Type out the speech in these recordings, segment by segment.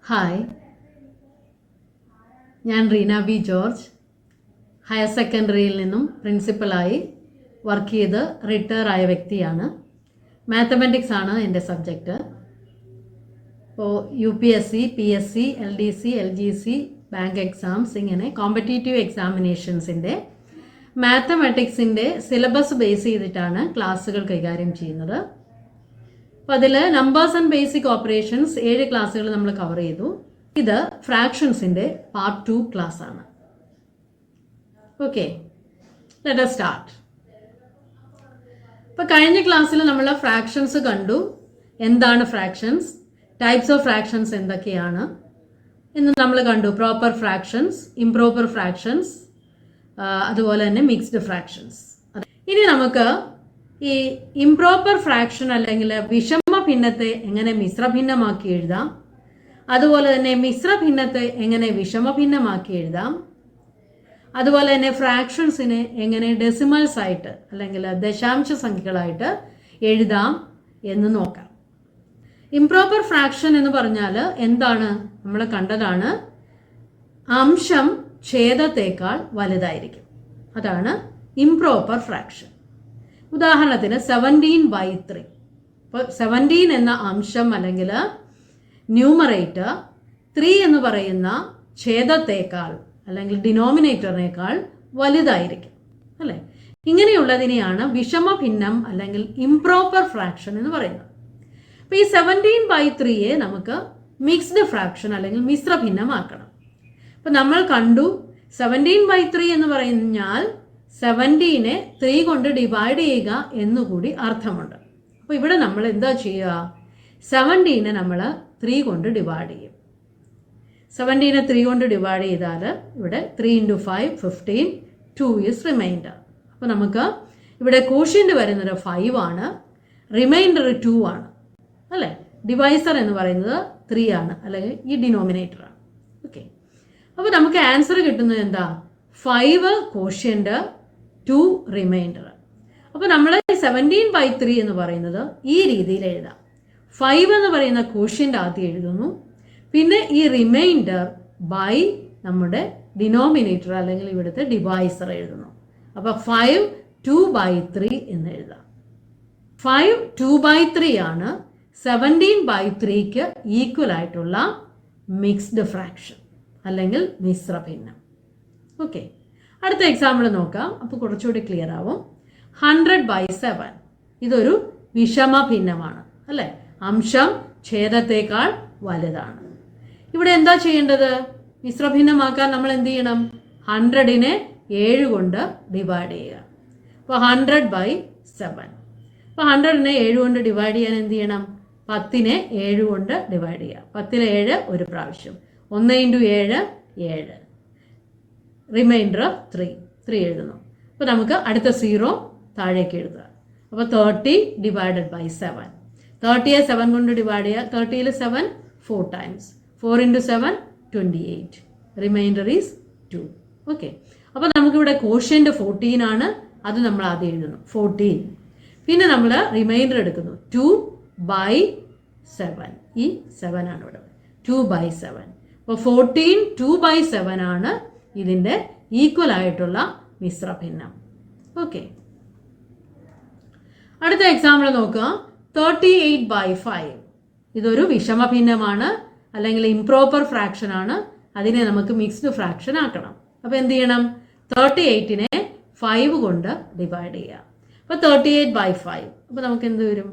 Hi, ഞാൻ Reena B George. Higher സെക്കൻഡറിയിൽ നിന്നും പ്രിൻസിപ്പലായി work ചെയ്ത് റിട്ടയർ ആയ വ്യക്തിയാണ്. മാത്തമാറ്റിക്സ് ആണ് എൻ്റെ സബ്ജക്റ്റ്. ഇപ്പോൾ UPSC, PSC, LDC, LGC, bank exams ഇങ്ങനെ കോമ്പറ്റീറ്റീവ് എക്സാമിനേഷൻസിൻ്റെ മാത്തമാറ്റിക്സിൻ്റെ സിലബസ് ബേസ് ചെയ്തിട്ടാണ് ക്ലാസ്സുകൾ കൈകാര്യം ചെയ്യുന്നത്. അപ്പോൾ അതിൽ നമ്പേഴ്സ് ആൻഡ് ബേസിക് ഓപ്പറേഷൻസ് 7 ക്ലാസ്സുകൾ നമ്മൾ കവർ ചെയ്തു. ഇത് ഫ്രാക്ഷൻസിൻ്റെ പാർട്ട് 2 ക്ലാസ് ആണ്. Okay, let us start. ഇപ്പോൾ കഴിഞ്ഞ ക്ലാസ്സിൽ നമ്മൾ ഫ്രാക്ഷൻസ് കണ്ടു. എന്താണ് ഫ്രാക്ഷൻസ്, ടൈപ്സ് ഓഫ് ഫ്രാക്ഷൻസ് എന്തൊക്കെയാണ് എന്ന് നമ്മൾ കണ്ടു. പ്രോപ്പർ ഫ്രാക്ഷൻസ്, ഇംപ്രോപ്പർ ഫ്രാക്ഷൻസ്, അതുപോലെ തന്നെ മിക്സ്ഡ് ഫ്രാക്ഷൻസ്. ഇനി നമുക്ക് ഈ ഇംപ്രോപ്പർ ഫ്രാക്ഷൻ അല്ലെങ്കിൽ വിഷമ ഭിന്നത്തെ എങ്ങനെ മിശ്രഭിന്നമാക്കി എഴുതാം, അതുപോലെ തന്നെ മിശ്രഭിന്നത്തെ എങ്ങനെ വിഷമഭിന്നമാക്കി എഴുതാം, അതുപോലെ തന്നെ ഫ്രാക്ഷൻസിനെ എങ്ങനെ ഡെസിമൽസ് ആയിട്ട് അല്ലെങ്കിൽ ദശാംശ സംഖ്യകളായിട്ട് എഴുതാം എന്ന് നോക്കാം. ഇംപ്രോപ്പർ ഫ്രാക്ഷൻ എന്ന് പറഞ്ഞാൽ എന്താണ്? നമ്മൾ കണ്ടതാണ്, അംശം ഛേദത്തേക്കാൾ വലുതായിരിക്കും. അതാണ് ഇംപ്രോപ്പർ ഫ്രാക്ഷൻ. ഉദാഹരണത്തിന് 17/3. ഇപ്പോൾ 17 എന്ന അംശം അല്ലെങ്കിൽ ന്യൂമറേറ്റർ 3 എന്ന് പറയുന്ന ഛേദത്തേക്കാൾ അല്ലെങ്കിൽ ഡിനോമിനേറ്ററിനേക്കാൾ വലുതായിരിക്കും, അല്ലേ? ഇങ്ങനെയുള്ളതിനെയാണ് വിഷമഭിന്നം അല്ലെങ്കിൽ ഇംപ്രോപ്പർ ഫ്രാക്ഷൻ എന്ന് പറയുന്നത്. അപ്പോൾ ഈ 17/3യെ നമുക്ക് മിക്സ്ഡ് ഫ്രാക്ഷൻ അല്ലെങ്കിൽ മിശ്രഭിന്നമാക്കണം. അപ്പോൾ നമ്മൾ കണ്ടു 17/3 എന്ന് പറഞ്ഞാൽ 17നെ 3 കൊണ്ട് ഡിവൈഡ് ചെയ്യുക എന്നുകൂടി അർത്ഥമുണ്ട്. അപ്പോൾ ഇവിടെ നമ്മൾ എന്താ ചെയ്യുക? 17നെ നമ്മൾ 3 കൊണ്ട് ഡിവൈഡ് ചെയ്യും. 17നെ 3 കൊണ്ട് ഡിവൈഡ് ചെയ്താൽ ഇവിടെ 3 × 5 15, 2 ഈസ് റിമൈൻഡർ. അപ്പോൾ നമുക്ക് ഇവിടെ കോഷ്യൻ്റ് വരുന്നത് 5 ആണ്, റിമൈൻഡർ 2 ആണ്, അല്ലേ? ഡിവൈസർ എന്ന് പറയുന്നത് 3 ആണ്, അല്ലെങ്കിൽ ഈ ഡിനോമിനേറ്റർ ആണ്. ഓക്കെ, അപ്പോൾ നമുക്ക് ആൻസർ കിട്ടുന്നത് എന്താ? 5 കോഷ്യൻ്റ്, 2 റിമൈൻഡർ. അപ്പോൾ നമ്മൾ 17/3 എന്ന് പറയുന്നത് ഈ രീതിയിൽ എഴുതാം. 5 എന്ന് പറയുന്ന കോഷ്യൻ്റ് ആദ്യം എഴുതുന്നു, പിന്നെ ഈ റിമൈൻഡർ ബൈ നമ്മുടെ ഡിനോമിനേറ്റർ അല്ലെങ്കിൽ ഇവിടുത്തെ ഡിവൈസർ എഴുതുന്നു. അപ്പോൾ 5 2/3 എന്ന് എഴുതാം. 5 2/3 ആണ് 17/3ക്ക് ഈക്വൽ ആയിട്ടുള്ള മിക്സ്ഡ് ഫ്രാക്ഷൻ അല്ലെങ്കിൽ മിശ്രഭിന്നം. ഓക്കെ, അടുത്ത എക്സാമ്പിൾ നോക്കാം. അപ്പോൾ കുറച്ചുകൂടി ക്ലിയർ ആവും. 100/7 ഇതൊരു വിഷമഭിന്നമാണ്, അല്ലേ? അംശം ഛേദത്തേക്കാൾ വലുതാണ്. ഇവിടെ എന്താ ചെയ്യേണ്ടത്? മിശ്രഭിന്നമാക്കാൻ നമ്മൾ എന്ത് ചെയ്യണം? 100നെ 7 കൊണ്ട് ഡിവൈഡ് ചെയ്യുക. അപ്പോൾ 100/7. അപ്പോൾ 100നെ 7 കൊണ്ട് ഡിവൈഡ് ചെയ്യാൻ എന്ത് ചെയ്യണം? 10നെ 7 കൊണ്ട് ഡിവൈഡ് ചെയ്യുക. 10ൽ 7 ഒരു പ്രാവശ്യം. 1 × 7 7, റിമൈൻഡർ 3 എഴുതുന്നു. അപ്പോൾ നമുക്ക് അടുത്ത 0 താഴേക്ക് എഴുതുക. അപ്പോൾ 30/7. 30യെ 7 കൊണ്ട് ഡിവൈഡ് ചെയ്യുക. 30ൽ 7 4 ടൈംസ്. 4 × 7 28, reminder is 2. ഓക്കെ, അപ്പോൾ നമുക്കിവിടെ കോഷ്യൻ്റ് 14 ആണ്, അത് നമ്മൾ ആദ്യം എഴുതുന്നു 14. പിന്നെ നമ്മൾ റിമൈൻഡർ എടുക്കുന്നു 2/7. ഈ 7 ആണ് ഇവിടെ 2/7. അപ്പോൾ 14 2/7 ആണ് ഇതിൻ്റെ ഈക്വൽ ആയിട്ടുള്ള മിശ്രഭിന്നം. ഓക്കെ, അടുത്ത എക്സാമ്പിൾ നോക്കുക. 38/5 ഇതൊരു വിഷമഭിന്നമാണ് അല്ലെങ്കിൽ ഇംപ്രോപ്പർ ഫ്രാക്ഷൻ ആണ്. അതിനെ നമുക്ക് മിക്സ്ഡ് ഫ്രാക്ഷൻ ആക്കണം. അപ്പോൾ എന്ത് ചെയ്യണം? 38നെ 5 കൊണ്ട് ഡിവൈഡ് ചെയ്യുക. അപ്പോൾ 38/5. അപ്പോൾ നമുക്ക് എന്ത് വരും?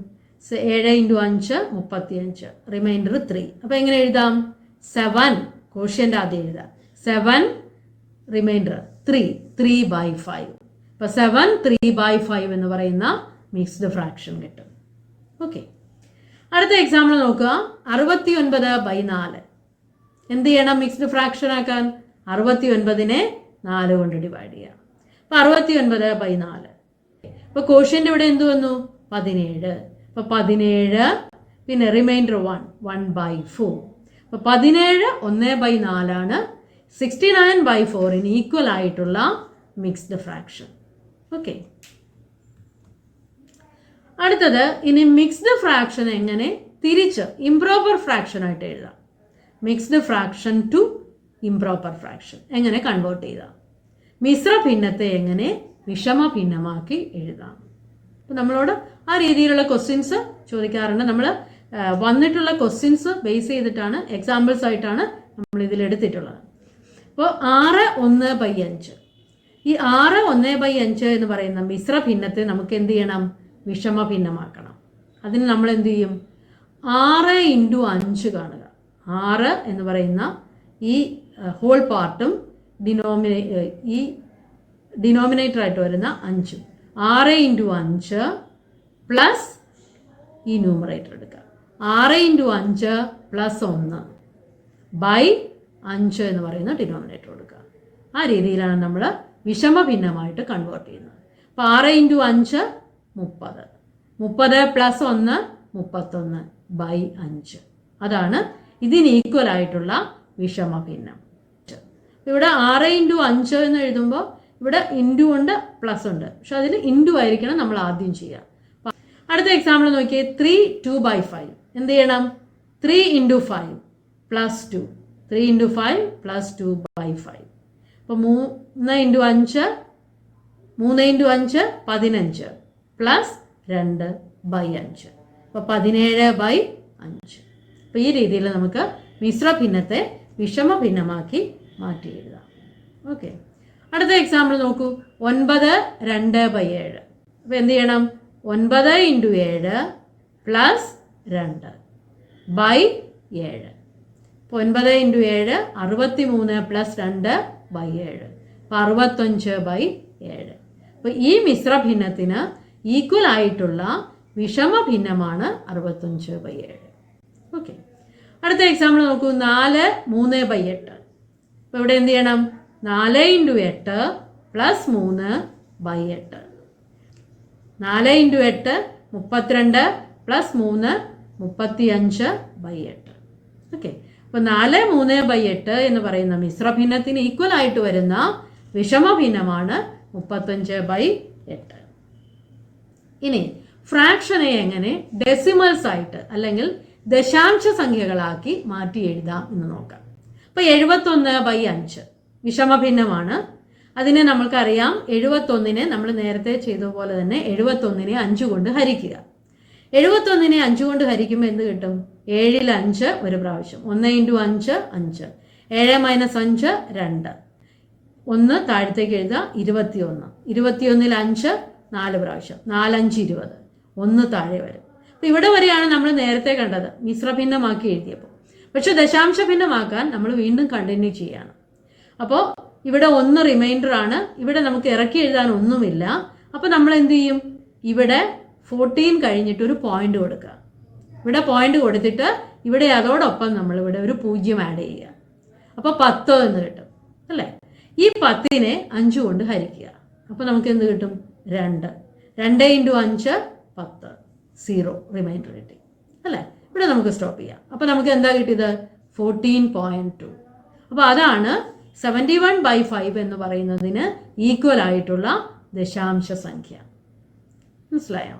7 × 5 35, റിമൈൻഡർ 3. അപ്പോൾ എങ്ങനെ എഴുതാം? 7 കോഷ്യൻ്റ് ആദ്യം എഴുതാം. 7 റിമൈൻഡർ 3/5. അപ്പോൾ 7 3/5 എന്ന് പറയുന്ന മിക്സ്ഡ് ഫ്രാക്ഷൻ കിട്ടും. ഓക്കെ, അടുത്ത എക്സാമ്പിൾ നോക്കുക. 69/4 എന്ത് ചെയ്യണം? മിക്സ്ഡ് ഫ്രാക്ഷൻ ആക്കാൻ 69നെ 4 കൊണ്ട് ഡിവൈഡ് ചെയ്യാം. അപ്പോൾ 69/4. അപ്പോൾ കോഷ്യൻ്റ് ഇവിടെ എന്ത് വന്നു? 17. അപ്പോൾ 17 പിന്നെ റിമൈൻഡർ 1/4. അപ്പോൾ 17 1/4 ആണ് 69/4ന് ഈക്വൽ ആയിട്ടുള്ള മിക്സ്ഡ് ഫ്രാക്ഷൻ. ഓക്കെ, അടുത്തത് ഇനി മിക്സ്ഡ് ഫ്രാക്ഷൻ എങ്ങനെ തിരിച്ച് ഇംപ്രോപ്പർ ഫ്രാക്ഷൻ ആയിട്ട് എഴുതാം. Mixed fraction to improper fraction എങ്ങനെ കൺവേർട്ട് ചെയ്താൽ, മിശ്ര ഭിന്നത്തെ എങ്ങനെ വിഷമ ഭിന്നമാക്കി എഴുതാം. അപ്പോൾ നമ്മളോട് ആ രീതിയിലുള്ള ക്വസ്റ്റ്യൻസ് ചോദിക്കാറുണ്ട്. നമ്മൾ വന്നിട്ടുള്ള ക്വസ്റ്റ്യൻസ് ബേസ് ചെയ്തിട്ടാണ്, എക്സാമ്പിൾസ് ആയിട്ടാണ് നമ്മൾ ഇതിലെടുത്തിട്ടുള്ളത്. അപ്പോൾ 6:1/5 ഈ 6:1/5 എന്ന് പറയുന്ന മിശ്ര ഭിന്നത്തെ നമുക്ക് എന്ത് ചെയ്യണം, വിഷമ ഭിന്നമാക്കണം. അതിന് നമ്മൾ എന്ത് ചെയ്യും, 6 × 5 കാണുക. 6 എന്ന് പറയുന്ന ഈ ഹോൾ പാർട്ടും ഈ ഡിനോമിനേറ്റർ ആയിട്ട് വരുന്ന 5, 6 × 5 പ്ലസ് ഈ ന്യൂമറേറ്റർ എടുക്കുക. 6 × 5 പ്ലസ് 1 ബൈ 5 എന്ന് പറയുന്ന ഡിനോമിനേറ്റർ കൊടുക്കുക. ആ രീതിയിലാണ് നമ്മൾ വിഷമ ഭിന്നമായിട്ട് കൺവേർട്ട് ചെയ്യുന്നത്. അപ്പോൾ 6 × 5 30, 30 പ്ലസ് 1 31 ബൈ 5. അതാണ് ഇതിന് ഈക്വൽ ആയിട്ടുള്ള വിഷമ ഭിന്നം. ഇവിടെ 6 × 5 എന്ന് എഴുതുമ്പോൾ ഇവിടെ ഇൻറ്റു ഉണ്ട് പ്ലസ് ഉണ്ട്, പക്ഷെ അതിൽ ഇൻറ്റു ആയിരിക്കണം നമ്മൾ ആദ്യം ചെയ്യുക. അടുത്ത എക്സാമ്പിൾ നോക്കിയേ, 3/2/5 എന്ത് ചെയ്യണം, 3 × 5 പ്ലസ് 2, 3 × 5 പ്ലസ് 2/5. അപ്പോൾ 3 × 5 15 പ്ലസ് 2/5, അപ്പോൾ 17/5. അപ്പോൾ ഈ രീതിയിൽ നമുക്ക് മിശ്ര ഭിന്നത്തെ വിഷമ ഭിന്നമാക്കി മാറ്റി എഴുതാം. ഓക്കെ, അടുത്ത എക്സാമ്പിൾ നോക്കൂ, 9/2/7. അപ്പോൾ എന്ത് ചെയ്യണം, 9 × 7 പ്ലസ് 2 ബൈ 7. അപ്പോൾ 9 × 7 63 പ്ലസ് 2/7, അപ്പോൾ 65/7. അപ്പോൾ ഈ മിശ്ര ഭിന്നത്തിന് ഈക്വൽ ആയിട്ടുള്ള വിഷമ ഭിന്നമാണ് 65/7. ഓക്കെ, അടുത്ത എക്സാമ്പിൾ നോക്കൂ, 4/3/8. അപ്പോൾ ഇവിടെ എന്ത് ചെയ്യണം, 4 × 8 പ്ലസ് 3/8. 4 × 8 32 പ്ലസ് 3 35/8. ഓക്കെ, അപ്പോൾ 4/3/8 എന്ന് പറയുന്ന മിശ്ര ഭിന്നത്തിന് ഈക്വൽ ആയിട്ട് വരുന്ന വിഷമ ഭിന്നമാണ് 35/8. ഇനി ഫ്രാക്ഷനെ എങ്ങനെ ഡെസിമൽസ് ആയിട്ട് അല്ലെങ്കിൽ ദശാംശ സംഖ്യകളാക്കി മാറ്റി എഴുതാം എന്ന് നോക്കാം. അപ്പോൾ 71/5 വിഷമ ഭിന്നമാണ്. അതിനെ നമ്മൾക്കറിയാം, 71നെ നമ്മൾ നേരത്തെ ചെയ്തതുപോലെ തന്നെ 71നെ 5 കൊണ്ട് ഹരിക്കുക. 71നെ 5 കൊണ്ട് ഹരിക്കുമ്പോൾ എന്ത് കിട്ടും, 7ൽ 5 ഒരു പ്രാവശ്യം, 1 × 5 5, 7 - 5 2, 1 താഴത്തേക്ക് എഴുതുക, 21, 21ൽ 5 4 പ്രാവശ്യം, 4 5 20, 1 താഴെ വരും. അപ്പോൾ ഇവിടെ വരെയാണ് നമ്മൾ നേരത്തെ കണ്ടത് മിശ്രഭിന്നമാക്കി എഴുതിയപ്പോൾ. പക്ഷെ ദശാംശ ഭിന്നമാക്കാൻ നമ്മൾ വീണ്ടും കണ്ടിന്യൂ ചെയ്യാണ്. അപ്പോൾ ഇവിടെ 1 റിമൈൻഡർ ആണ്, ഇവിടെ നമുക്ക് ഇറക്കി എഴുതാൻ ഒന്നുമില്ല. അപ്പോൾ നമ്മൾ എന്ത് ചെയ്യും, ഇവിടെ 14 കഴിഞ്ഞിട്ട് ഒരു പോയിന്റ് കൊടുക്കുക. ഇവിടെ പോയിന്റ് കൊടുത്തിട്ട് ഇവിടെ അതോടൊപ്പം നമ്മൾ ഇവിടെ ഒരു 0 ആഡ് ചെയ്യുക. അപ്പോൾ 10 എന്ന് കിട്ടും അല്ലേ. ഈ 10നെ 5 കൊണ്ട് ഹരിക്കുക. അപ്പോൾ നമുക്ക് എന്ത് കിട്ടും, 2. 2 × 5 10, 0 റിമൈൻഡർ കിട്ടി അല്ലേ. ഇവിടെ നമുക്ക് സ്റ്റോപ്പ് ചെയ്യാം. അപ്പോൾ നമുക്ക് എന്താ കിട്ടിയത്, 14.2. അപ്പോൾ അതാണ് 71/5 എന്ന് പറയുന്നതിന് ഈക്വൽ ആയിട്ടുള്ള ദശാംശ സംഖ്യ. മനസ്സിലായോ?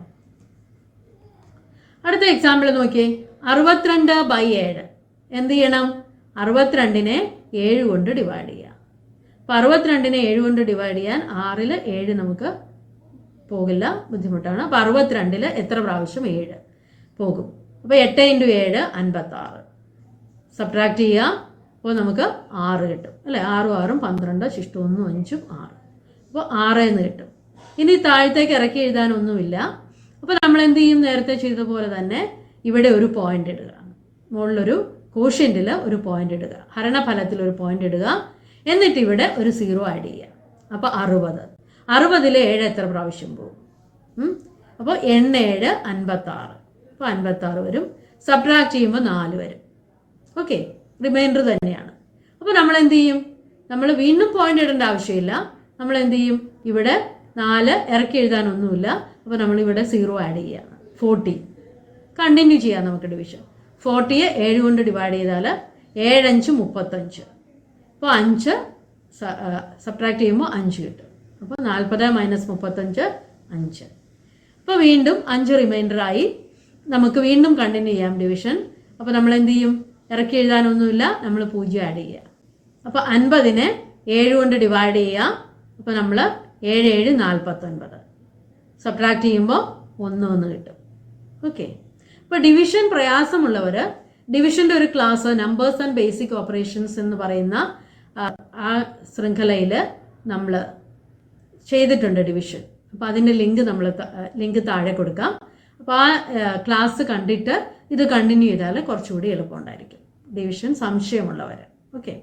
അടുത്ത എക്സാമ്പിൾ നോക്കിയേ, 62/7. എന്ത് ചെയ്യണം, 62നെ 7 കൊണ്ട് ഡിവൈഡ് ചെയ്യുക. അപ്പോൾ 62നെ 7 കൊണ്ട് ഡിവൈഡ് ചെയ്യാൻ 6ൽ 7 നമുക്ക് പോകില്ല, ബുദ്ധിമുട്ടാണ്. അപ്പോൾ 62ൽ എത്ര പ്രാവശ്യം 7 പോകും. അപ്പോൾ 8 × 7 56. സബ്ട്രാക്ട് ചെയ്യുക, അപ്പോൾ നമുക്ക് 6 കിട്ടും അല്ലേ. 6 6 12, ശിഷ്ടം 1 5 6. അപ്പോൾ 6 എന്ന് കിട്ടും. ഇനി താഴത്തേക്ക് ഇറക്കി എഴുതാനൊന്നുമില്ല. അപ്പോൾ നമ്മൾ എന്ത് ചെയ്യും, നേരത്തെ ചെയ്ത പോലെ തന്നെ ഇവിടെ ഒരു പോയിന്റ് ഇടുക, മുകളിലൊരു കോഷ്യൻറ്റിൽ ഒരു പോയിന്റ് ഇടുക, ഹരണഫലത്തിൽ ഒരു പോയിന്റ് ഇടുക, എന്നിട്ട് ഇവിടെ ഒരു 0 ആഡ് ചെയ്യുക. അപ്പോൾ 60. 60ൽ 7 എത്ര പ്രാവശ്യം പോകും, അപ്പോൾ 8 7 56. അപ്പോൾ 56 വരും. സബ്ട്രാക്ട് ചെയ്യുമ്പോൾ 4 വരും. ഓക്കെ, റിമൈൻഡർ തന്നെയാണ്. അപ്പോൾ നമ്മൾ എന്ത് ചെയ്യും, നമ്മൾ വീണ്ടും പോയിന്റ് ഇടേണ്ട ആവശ്യമില്ല. നമ്മൾ എന്ത് ചെയ്യും, ഇവിടെ 4 ഇറക്കി എഴുതാനൊന്നുമില്ല. അപ്പോൾ നമ്മളിവിടെ 0 ആഡ് ചെയ്യുകയാണ്. 40 കണ്ടിന്യൂ ചെയ്യാം നമുക്ക് ഡിവിഷൻ. 40യെ 7 കൊണ്ട് ഡിവൈഡ് ചെയ്താൽ 7 5 35. അപ്പോൾ 5 സബ്ട്രാക്ട് ചെയ്യുമ്പോൾ 5 കിട്ടും. അപ്പോൾ 40 - 35 5. അപ്പോൾ വീണ്ടും 5 റിമൈൻഡറായി. നമുക്ക് വീണ്ടും കണ്ടിന്യൂ ചെയ്യാം ഡിവിഷൻ. അപ്പോൾ നമ്മൾ എന്ത് ചെയ്യും, ഇറക്കി എഴുതാനൊന്നുമില്ല, നമ്മൾ 0 ആഡ് ചെയ്യുക. അപ്പോൾ 50നെ 7 കൊണ്ട് ഡിവൈഡ് ചെയ്യുക. അപ്പോൾ നമ്മൾ 7 7 49. സബ്ട്രാക്ട് ചെയ്യുമ്പോൾ 1 കിട്ടും. ഓക്കെ. അപ്പോൾ ഡിവിഷൻ പ്രയാസമുള്ളവർ ഡിവിഷൻ്റെ ഒരു class numbers and basic operations എന്ന് പറയുന്ന ആ ശൃംഖലയിൽ നമ്മൾ ചെയ്തിട്ടുണ്ട് ഡിവിഷൻ. അപ്പോൾ അതിൻ്റെ ലിങ്ക് താഴെ കൊടുക്കാം. അപ്പോൾ ആ ക്ലാസ് കണ്ടിട്ട് ഇത് കണ്ടിന്യൂ ചെയ്താൽ കുറച്ചുകൂടി എളുപ്പമുണ്ടായിരിക്കും ഡിവിഷൻ സംശയമുള്ളവർ. ഓക്കെ.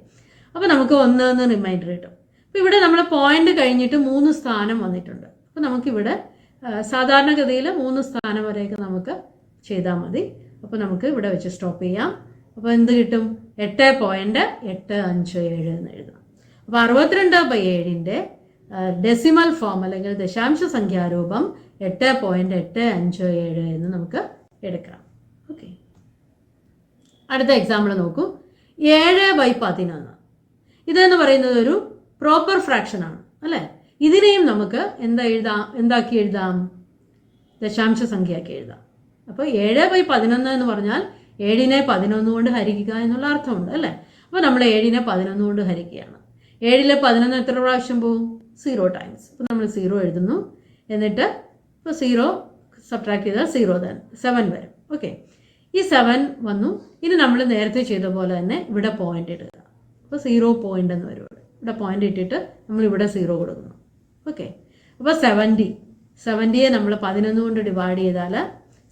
അപ്പോൾ നമുക്ക് 1 റിമൈൻഡർ കിട്ടും. അപ്പോൾ ഇവിടെ നമ്മൾ പോയിന്റ് കഴിഞ്ഞിട്ട് 3 സ്ഥാനം വന്നിട്ടുണ്ട്. അപ്പോൾ നമുക്കിവിടെ സാധാരണഗതിയിൽ 3 സ്ഥാനം വരെയൊക്കെ നമുക്ക് ചെയ്താൽ മതി. അപ്പോൾ നമുക്ക് ഇവിടെ വെച്ച് സ്റ്റോപ്പ് ചെയ്യാം. അപ്പോൾ എന്ത് കിട്ടും? 8.857 എന്ന് എഴുതാം. അപ്പോൾ 62/7ൻ്റെ ഡെസിമൽ ഫോം അല്ലെങ്കിൽ ദശാംശ സംഖ്യാരൂപം 8.857 എന്ന് നമുക്ക് എടുക്കാം. ഓക്കെ. അടുത്ത എക്സാമ്പിൾ നോക്കൂ. 7/11. ഇതെന്ന് പറയുന്നത് ഒരു പ്രോപ്പർ ഫ്രാക്ഷൻ ആണ് അല്ലേ? ഇതിനെയും നമുക്ക് എന്താക്കി എഴുതാം? ദശാംശ സംഖ്യയാക്കി എഴുതാം. അപ്പോൾ 7/11 എന്ന് പറഞ്ഞാൽ 7നെ 11 കൊണ്ട് ഹരിക്കുക എന്നുള്ള അർത്ഥമുണ്ട് അല്ലേ? അപ്പോൾ നമ്മൾ 7നെ 11 കൊണ്ട് ഹരിക്കുകയാണ്. 7ലെ 11 എത്ര പ്രാവശ്യം പോവും? 0 ടൈംസ്. അപ്പോൾ നമ്മൾ 0 എഴുതുന്നു. എന്നിട്ട് ഇപ്പോൾ 0 സബ്ട്രാക്ട് ചെയ്താൽ 0 തന്നെ 7 വരും. ഓക്കെ. ഈ 7 വന്നു. ഇനി നമ്മൾ നേരത്തെ ചെയ്ത പോലെ തന്നെ ഇവിടെ പോയിന്റ് ഇടുക. അപ്പോൾ 0 പോയിന്റ് എന്ന് വരും. ഇവിടെ പോയിന്റ് ഇട്ടിട്ട് നമ്മൾ ഇവിടെ 0 കൊടുക്കുന്നു. ഓക്കെ. അപ്പോൾ 70യെ നമ്മൾ 11 കൊണ്ട് ഡിവൈഡ് ചെയ്താൽ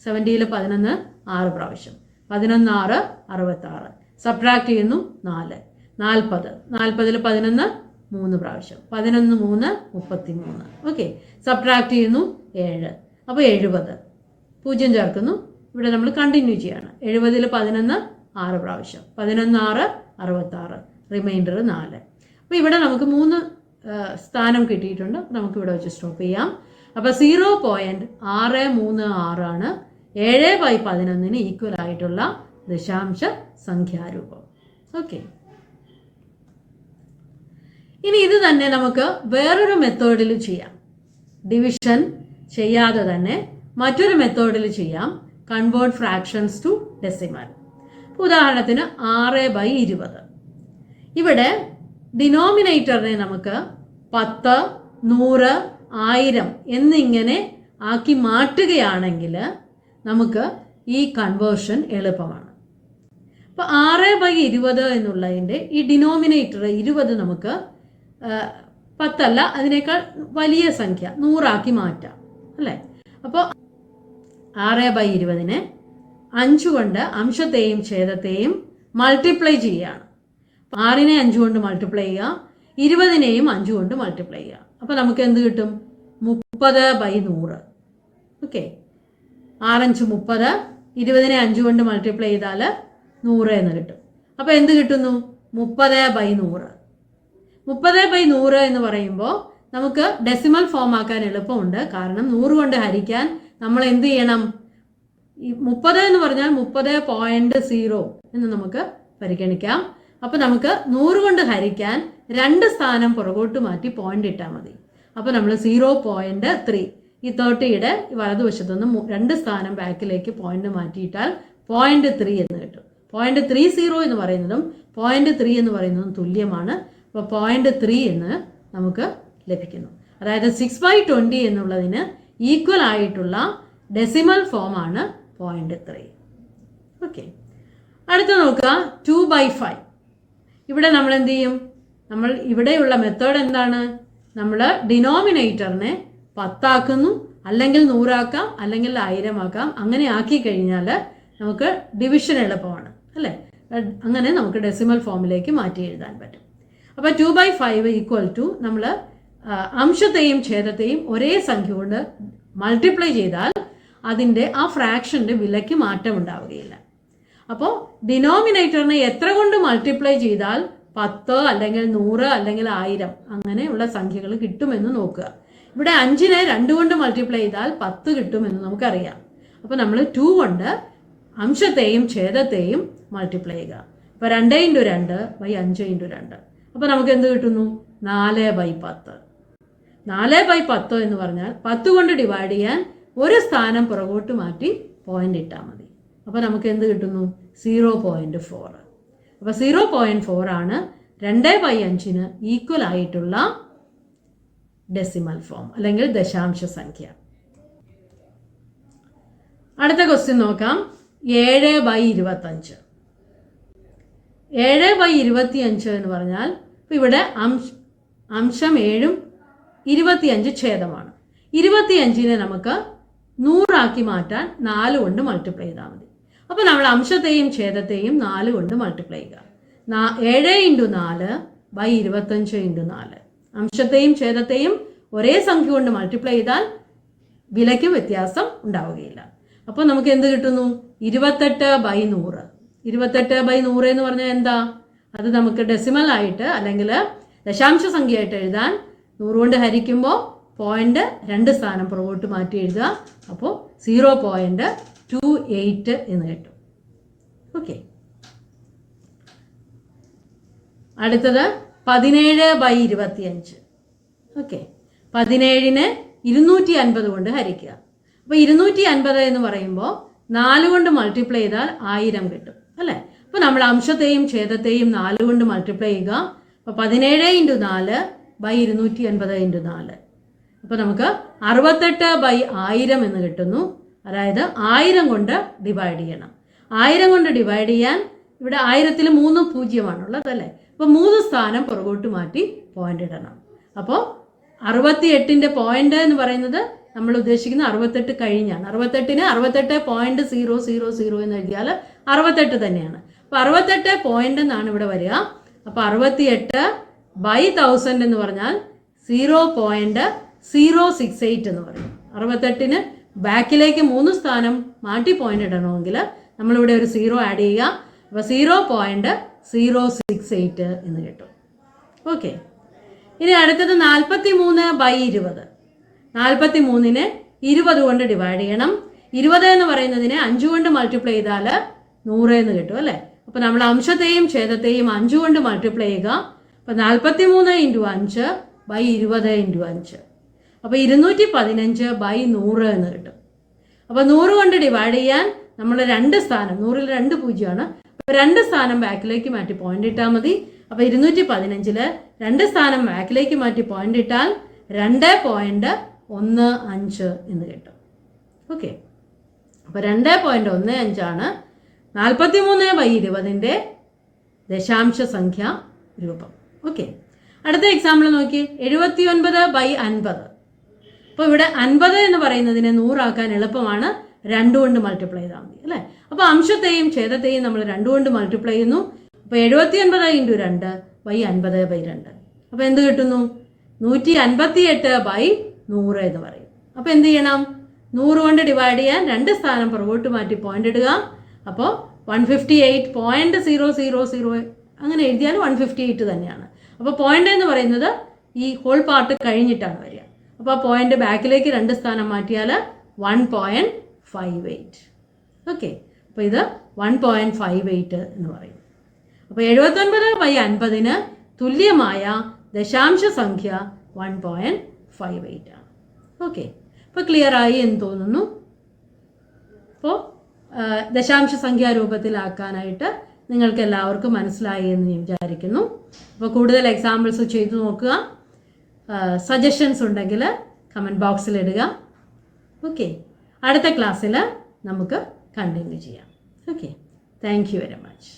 70ൽ 11 6 പ്രാവശ്യം. 11 6 66. സബ്ട്രാക്ട് ചെയ്യുന്നു 4. 40ൽ 11 3 പ്രാവശ്യം. 11 3 33. ഓക്കെ. സബ്ട്രാക്ട് ചെയ്യുന്നു 7. അപ്പോൾ 70. 0 ചേർക്കുന്നു. ഇവിടെ നമ്മൾ കണ്ടിന്യൂ ചെയ്യാണ്. 70ൽ 11 6 പ്രാവശ്യം. 11 6 66. റിമൈൻഡർ 4. അപ്പോൾ ഇവിടെ നമുക്ക് 3 സ്ഥാനം കിട്ടിയിട്ടുണ്ട്. നമുക്കിവിടെ വെച്ച് സ്റ്റോപ്പ് ചെയ്യാം. അപ്പോൾ 0.636 ആണ് 7/11 ഈക്വൽ ആയിട്ടുള്ള ദശാംശ സംഖ്യാരൂപം. ഓക്കെ. ഇനി ഇത് തന്നെ നമുക്ക് വേറൊരു മെത്തേഡിൽ ചെയ്യാം. ഡിവിഷൻ ചെയ്യാതെ തന്നെ മറ്റൊരു മെത്തേഡിൽ ചെയ്യാം. Convert fractions to decimal. ഉദാഹരണത്തിന് 6/20. ഇവിടെ ഡിനോമിനേറ്ററിനെ നമുക്ക് 10, 100, 1000 എന്നിങ്ങനെ ആക്കി മാറ്റുകയാണെങ്കിൽ നമുക്ക് ഈ കൺവേർഷൻ എളുപ്പമാണ്. അപ്പോൾ 6/20 എന്നുള്ളതിൻ്റെ ഈ ഡിനോമിനേറ്റർ 20 നമുക്ക് 10 അല്ല, അതിനേക്കാൾ വലിയ സംഖ്യ 100 ആക്കി മാറ്റാം അല്ലേ? അപ്പോൾ 6/20നെ 5 കൊണ്ട് അംശത്തെയും ഛേദത്തെയും മൾട്ടിപ്ലൈ ചെയ്യുകയാണ്. 6നെ 5 കൊണ്ട് മൾട്ടിപ്ലൈ ചെയ്യുക, 20നെയും 5 കൊണ്ട് മൾട്ടിപ്ലൈ ചെയ്യുക. അപ്പോൾ നമുക്ക് എന്ത് കിട്ടും? 30/100. ഓക്കെ. 6 5 30. 20നെ 5 കൊണ്ട് മൾട്ടിപ്ലൈ ചെയ്താൽ 100 എന്ന് കിട്ടും. അപ്പോൾ എന്ത് കിട്ടുന്നു? 30/100. 30/100 എന്ന് പറയുമ്പോൾ നമുക്ക് ഡെസിമൽ ഫോം ആക്കാൻ എളുപ്പമുണ്ട്. കാരണം 100 കൊണ്ട് ഹരിക്കാൻ നമ്മൾ എന്ത് ചെയ്യണം? ഈ 30 എന്ന് പറഞ്ഞാൽ 30.0 എന്ന് നമുക്ക് പരിഗണിക്കാം. അപ്പോൾ നമുക്ക് 100 കൊണ്ട് ഹരിക്കാൻ 2 സ്ഥാനം പുറകോട്ട് മാറ്റി പോയിന്റ് ഇട്ടാൽ മതി. അപ്പോൾ നമ്മൾ 0.3 ഈ 30യുടെ വലതുവശത്തുനിന്ന് 2 സ്ഥാനം ബാക്കിലേക്ക് പോയിന്റ് മാറ്റിയിട്ടാൽ 0.3 എന്ന് കിട്ടും. 0.30 എന്ന് പറയുന്നതും 0.3 എന്ന് പറയുന്നതും തുല്യമാണ്. അപ്പോൾ 0.3 എന്ന് നമുക്ക് ലഭിക്കുന്നു. അതായത് 6/20 എന്നുള്ളതിന് ഈക്വൽ ആയിട്ടുള്ള ഡെസിമൽ ഫോമാണ് 0.3. ഓക്കെ. അടുത്ത നോക്കുക 2/5. ഇവിടെ നമ്മൾ എന്ത് ചെയ്യും? നമ്മൾ ഇവിടെയുള്ള മെത്തേഡ് എന്താണ്? നമ്മൾ ഡിനോമിനേറ്ററിനെ 10 ആക്കുന്നു, അല്ലെങ്കിൽ 100 ആക്കാം, അല്ലെങ്കിൽ 1000 ആക്കാം. അങ്ങനെ ആക്കി കഴിഞ്ഞാൽ നമുക്ക് ഡിവിഷൻ എളുപ്പമാണ് അല്ലേ? അങ്ങനെ നമുക്ക് ഡെസിമൽ ഫോമിലേക്ക് മാറ്റി എഴുതാൻ പറ്റും. അപ്പോൾ 2/5 ഈക്വൽ ടു നമ്മൾ അംശത്തെയും ഛേദത്തെയും ഒരേ സംഖ്യ കൊണ്ട് മൾട്ടിപ്ലൈ ചെയ്താൽ അതിൻ്റെ ആ ഫ്രാക്ഷൻ്റെ വിലയ്ക്ക് മാറ്റം ഉണ്ടാവുകയില്ല. അപ്പോൾ ഡിനോമിനേറ്ററിനെ എത്ര കൊണ്ട് മൾട്ടിപ്ലൈ ചെയ്താൽ 10 അല്ലെങ്കിൽ 100 അല്ലെങ്കിൽ 1000 അങ്ങനെയുള്ള സംഖ്യകൾ കിട്ടുമെന്ന് നോക്കുക. ഇവിടെ 5നെ 2 കൊണ്ട് മൾട്ടിപ്ലൈ ചെയ്താൽ 10 കിട്ടുമെന്ന് നമുക്കറിയാം. അപ്പോൾ നമ്മൾ 2 കൊണ്ട് അംശത്തെയും ഛേദത്തെയും മൾട്ടിപ്ലൈ ചെയ്യുക. അപ്പോൾ 2×2/5×2. അപ്പോൾ നമുക്ക് എന്ത് കിട്ടുന്നു? 4/10. 4/10 എന്ന് പറഞ്ഞാൽ 10 കൊണ്ട് ഡിവൈഡ് ചെയ്യാൻ ഒരു സ്ഥാനം പുറകോട്ട് മാറ്റി പോയിന്റ് ഇട്ടാൽ മതി. അപ്പോൾ നമുക്ക് എന്ത് കിട്ടുന്നു? 0.4. അപ്പോൾ 0.4 ആണ് 2/5 ഈക്വൽ ആയിട്ടുള്ള ഡെസിമൽ ഫോം അല്ലെങ്കിൽ ദശാംശ സംഖ്യ. അടുത്ത ക്വസ്റ്റ്യൻ നോക്കാം. 7/25. 7/25 എന്ന് പറഞ്ഞാൽ ഇപ്പോൾ ഇവിടെ അംശം 7ഉം 25 ഛേദമാണ്. 25നെ നമുക്ക് 100 ആക്കി മാറ്റാൻ 4 കൊണ്ട് മൾട്ടിപ്ലൈ ചെയ്താൽ മതി. അപ്പോൾ നമ്മൾ അംശത്തെയും ഛേദത്തെയും 4 കൊണ്ട് മൾട്ടിപ്ലൈ ചെയ്യുക. 7 × 4/25 × 4. അംശത്തെയും ഛേദത്തെയും ഒരേ സംഖ്യ കൊണ്ട് മൾട്ടിപ്ലൈ ചെയ്താൽ വിലയ്ക്ക് വ്യത്യാസം ഉണ്ടാവുകയില്ല. അപ്പോൾ നമുക്ക് എന്ത് കിട്ടുന്നു? 28/100. 28/100 എന്ന് പറഞ്ഞാൽ എന്താ? അത് നമുക്ക് ഡെസിമൽ ആയിട്ട് അല്ലെങ്കിൽ ദശാംശ സംഖ്യയായിട്ട് എഴുതാൻ 100 കൊണ്ട് ഹരിക്കുമ്പോൾ പോയിന്റ് 2 സ്ഥാനം പുറകോട്ട് മാറ്റി എഴുതുക. അപ്പോൾ 0.28 എന്ന് കിട്ടും. ഓക്കെ. അടുത്തത് 17/25. ഓക്കെ. 17നെ 250 കൊണ്ട് ഹരിക്കുക. അപ്പോൾ 250 എന്ന് പറയുമ്പോൾ 4 കൊണ്ട് മൾട്ടിപ്ലൈ ചെയ്താൽ 1000 കിട്ടും അല്ലേ? അപ്പോൾ നമ്മൾ അംശത്തെയും ഛേദത്തെയും 4 കൊണ്ട് മൾട്ടിപ്ലൈ ചെയ്യുക. അപ്പോൾ 17 × 4/250 × 4. അപ്പോൾ നമുക്ക് 68/1000 എന്ന് കിട്ടുന്നു. അതായത് 1000 കൊണ്ട് ഡിവൈഡ് ചെയ്യണം. 1000 കൊണ്ട് ഡിവൈഡ് ചെയ്യാൻ ഇവിടെ 1000-ൽ 3 പൂജ്യമാണുള്ളത് അല്ലേ? അപ്പോൾ 3 സ്ഥാനം പുറകോട്ട് മാറ്റി പോയിന്റ് ഇടണം. അപ്പോൾ 68ന്റെ പോയിന്റ് എന്ന് പറയുന്നത് നമ്മൾ ഉദ്ദേശിക്കുന്ന 68 കഴിഞ്ഞാണ്. 68ന് 68.000 എന്ന് എഴുതിയാൽ 68 തന്നെയാണ്. അപ്പോൾ 68 പോയിന്റ് എന്നാണ് ഇവിടെ വരിക. അപ്പോൾ 68/1000 എന്ന് പറഞ്ഞാൽ 0.068 എന്ന് പറയും. 68ന് ബാക്കിലേക്ക് 3 സ്ഥാനം മാറ്റി പോയിന്റ് ഇടണമെങ്കിൽ നമ്മളിവിടെ ഒരു 0 ആഡ് ചെയ്യുക. അപ്പോൾ 0.068 എന്ന് കിട്ടും. ഓക്കെ. ഇനി അടുത്തത് 43/20. 43നെ 20 കൊണ്ട് ഡിവൈഡ് ചെയ്യണം. 20 എന്ന് പറയുന്നതിനെ 5 കൊണ്ട് മൾട്ടിപ്ലൈ ചെയ്താൽ 100 എന്ന് കിട്ടും അല്ലേ? അപ്പോൾ നമ്മൾ അംശത്തെയും ഛേദത്തെയും 5 കൊണ്ട് മൾട്ടിപ്ലൈ ചെയ്യുക. അപ്പോൾ 43 × 5/20 × 5. അപ്പോൾ 215/100 എന്ന് കിട്ടും. അപ്പോൾ 100 കൊണ്ട് ഡിവൈഡ് ചെയ്യാൻ നമ്മൾ 2 സ്ഥാനം, 100-ൽ 2 പൂജ്യമാണ്. അപ്പോൾ 2 സ്ഥാനം ബാക്കിലേക്ക് മാറ്റി പോയിന്റ് ഇട്ടാൽ മതി. അപ്പോൾ 215-ൽ 2 സ്ഥാനം ബാക്കിലേക്ക് മാറ്റി പോയിന്റ് ഇട്ടാൽ 2.15 എന്ന് കിട്ടും. ഓക്കെ. അപ്പോൾ 2.15 ആണ് 43/20ന്റെ ദശാംശ സംഖ്യ രൂപം. ഓക്കെ. അടുത്ത എക്സാമ്പിൾ നോക്കി. 79/50. അപ്പോൾ ഇവിടെ 50 എന്ന് പറയുന്നതിനെ 100 ആക്കാൻ എളുപ്പമാണ്. 2 കൊണ്ട് മൾട്ടിപ്ലൈ ചെയ്താൽ മതി അല്ലേ? അപ്പോൾ അംശത്തെയും ഛേദത്തെയും നമ്മൾ 2 കൊണ്ട് മൾട്ടിപ്ലൈ ചെയ്യുന്നു. അപ്പോൾ 79 × 2/50/2. അപ്പോൾ എന്ത് കിട്ടുന്നു? 158/100 എന്ന് പറയും. അപ്പോൾ എന്ത് ചെയ്യണം? 100 കൊണ്ട് ഡിവൈഡ് ചെയ്യാൻ 2 സ്ഥാനം പുറകോട്ട് മാറ്റി പോയിന്റ് ഇടുക. അപ്പോൾ 158.000 അങ്ങനെ എഴുതിയാൽ 158 തന്നെയാണ്. അപ്പോൾ പോയിന്റ് എന്ന് പറയുന്നത് ഈ ഹോൾ പാർട്ട് കഴിഞ്ഞിട്ടാണ് വരിക. അപ്പോൾ ആ പോയിന്റ് ബാക്കിലേക്ക് 2 സ്ഥാനം മാറ്റിയാൽ 1.58. ഓക്കെ. അപ്പോൾ ഇത് 1.58 എന്ന് പറയും. അപ്പോൾ 79/50ന് തുല്യമായ ദശാംശ സംഖ്യ 1.58 ആണ്. ഓക്കെ. അപ്പോൾ ക്ലിയർ ആയി എന്ന് തോന്നുന്നു. അപ്പോൾ ദശാംശ സംഖ്യാ രൂപത്തിലാക്കാനായിട്ട് നിങ്ങൾക്ക് എല്ലാവർക്കും മനസ്സിലായി എന്ന് ഞാൻ വിചാരിക്കുന്നു. അപ്പോൾ കൂടുതൽ എക്സാമ്പിൾസ് ചെയ്തു നോക്കുക. സജഷൻസ് ഉണ്ടെങ്കിൽ കമൻറ്റ് ബോക്സിൽ ഇടുക. ഓക്കെ. അടുത്ത ക്ലാസ്സിൽ നമുക്ക് കണ്ടിന്യൂ ചെയ്യാം. Okay. Thank you very much.